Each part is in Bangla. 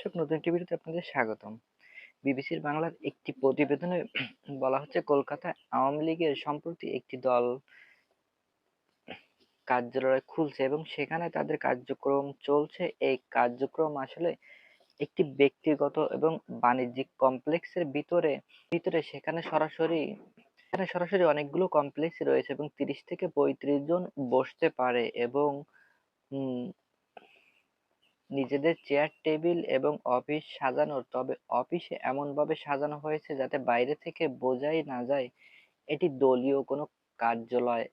দর্শক, নতুন একটি ভিডিওতে আপনাদের স্বাগতম। বিবিসির বাংলার একটি প্রতিবেদনে বলা হচ্ছে, কলকাতায় আওয়ামী লীগের সম্প্রতি একটি দল কার্যালয় খুলছে এবং সেখানে তাদের কার্যক্রম চলছে। এই কার্যক্রম আসলে একটি ব্যক্তিগত এবং বাণিজ্যিক কমপ্লেক্সের ভিতরে ভিতরে সেখানে সরাসরি অনেকগুলো কমপ্লেক্স রয়েছে এবং 30 থেকে 35 জন বসতে পারে এবং উম নিজেদের চেয়ার টেবিল এবং অফিস সাজানোর, তবে অফিসে এমনভাবে সাজানো হয়েছে যাতে বাইরে থেকে বোঝাই না যায় এটি দলীয় কোনো কার্যালয়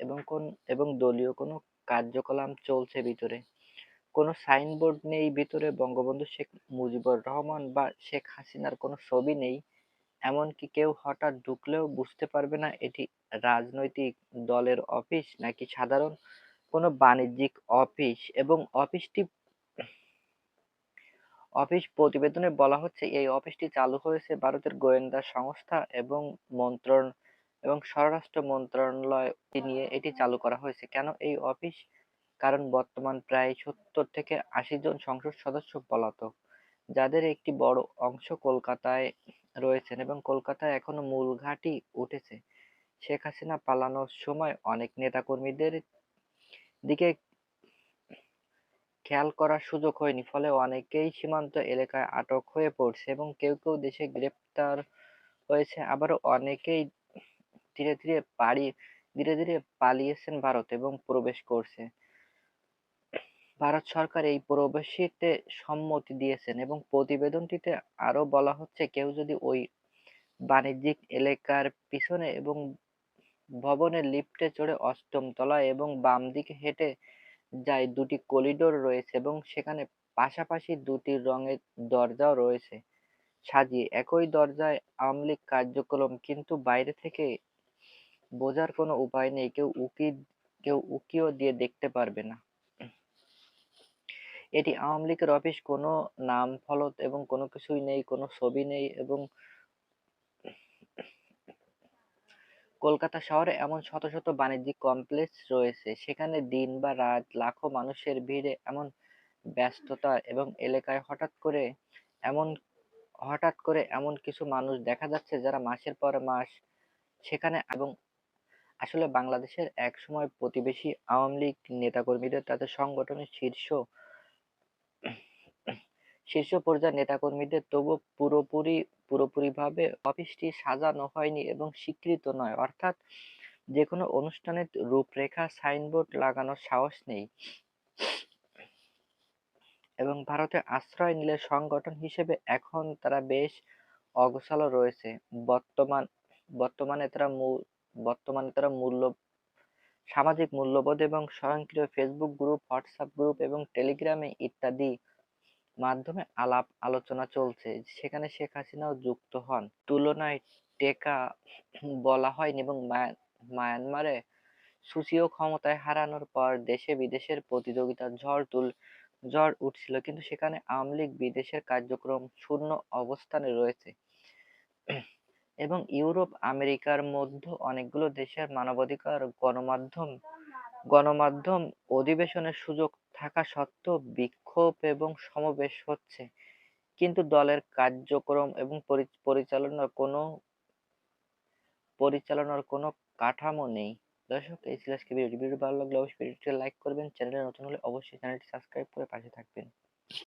এবং দলীয় কোনো কার্যকলাপ চলছে ভিতরে। কোনো সাইনবোর্ড নেই ভিতরে, বঙ্গবন্ধু শেখ মুজিবুর রহমান বা শেখ হাসিনার কোনো ছবি নেই। এমনকি কেউ হঠাৎ ঢুকলেও বুঝতে পারবে না এটি রাজনৈতিক দলের অফিস নাকি সাধারণ কোনো বাণিজ্যিক অফিস। এবং প্রতিবেদনে বলা হচ্ছে, এই অফিসটি চালু হয়েছে ভারতের গোয়েন্দা সংস্থা এবং স্বরাষ্ট্র মন্ত্রণালয় নিয়ে এটি চালু করা হয়েছে। কেন এই অফিস? কারণ বর্তমান প্রায় 70 থেকে 80 জন সংসদ সদস্য পলাতক, যাদের একটি বড় অংশ কলকাতায় রয়েছেন এবং কলকাতায় এখনো মূল ঘাঁটি উঠেছে। শেখ হাসিনা পালানোর সময় অনেক নেতাকর্মীদের দিকে খেয়াল করার সুযোগ হয়নি, ফলে অনেকেই সীমান্ত এলাকায় আটক হয়ে পড়ছে এবং কেউ কেউ দেশে গ্রেপ্তার হয়েছে। আবারও অনেকেই ধীরে ধীরে ধীরে ধীরে পালিয়েছেন ভারত এবং প্রবেশ করছে। ভারত সরকার এই প্রবেশিতে সম্মতি দিয়েছেন এবং প্রতিবেদনটিতে আরো বলা হচ্ছে, কেউ যদি ওই বাণিজ্যিক এলাকার পিছনে এবং ভবনের লিফটে চড়ে অষ্টম তলায় এবং বাম দিকে হেঁটে যায়, দুটি করিডোর রয়েছে এবং সেখানে পাশাপাশি দুটি রঙের দরজাও রয়েছে সাজিয়ে। একই দরজায় আওয়ামী লীগ কার্যক্রম, কিন্তু বাইরে থেকে বোঝার কোনো উপায় নেই, কেউ উকিও দিয়ে দেখতে পারবে না এটি আওয়ামী লীগের অফিস। কোনো নাম ফলক এবং কোনো কিছুই নেই, কোনো ছবি নেই। এবং কলকাতা শহরে এমন শত শত বাণিজ্যিক কমপ্লেক্স রয়েছে, সেখানে দিন বা রাত লাখো মানুষের ভিড়ে এমন ব্যস্ততা এবং এলাকায় এমন হঠাৎ করে এমন কিছু মানুষ দেখা যাচ্ছে যারা মাসের পর মাস সেখানে। এবং আসলে বাংলাদেশের একসময় প্রতিবেশী আওয়ামী লীগ নেতাকর্মীদের তাদের সংগঠনের শীর্ষ পর্যায়ের নেতাকর্মীদের তবুও পুরোপুরিভাবে অফিসটি সাজানো হয়নি এবং স্বীকৃত নয়, অর্থাৎ যেকোনো অনুষ্ঠানের রূপরেখা সাইনবোর্ড লাগানোর সাহস নেই। এবং ভারতে আশ্রয় নিলে সংগঠন হিসেবে এখন তারা বেশ অগোছালো রয়েছে। বর্তমান বর্তমানে তারা সামাজিক মূল্যবোধ এবং স্বয়ংক্রিয় ফেসবুক গ্রুপ, হোয়াটসঅ্যাপ গ্রুপ এবং টেলিগ্রামে ইত্যাদি মাধ্যমে আলাপ আলোচনা চলছে, সেখানে শেখ হাসিনাও যুক্ত হন। তুলনায় টেকা বলা হয়নি এবং মায়ানমারে সুচিও ক্ষমতায় হারানোর পর দেশে বিদেশের প্রতিযোগিতার ঝড় উঠছিল, কিন্তু সেখানে আওয়ামী লীগ বিদেশের কার্যক্রম শূন্য অবস্থানে রয়েছে। এবং ইউরোপ, আমেরিকার মধ্যে অনেকগুলো দেশের মানবাধিকার গণমাধ্যম অধিবেশনের সুযোগ থাকা সত্ত্বেও বিক্ষোভ এবং সমাবেশ হচ্ছে, কিন্তু দলের কার্যক্রম এবং পরিচালনার কোনো কাঠামো নেই। দর্শক, এই ছিল আজকের ভিডিওটি। ভালো লাগলে অবশ্যই ভিডিওটি লাইক করবেন, চ্যানেলে নতুন হলে অবশ্যই চ্যানেলটি সাবস্ক্রাইব করে পাশে থাকবেন।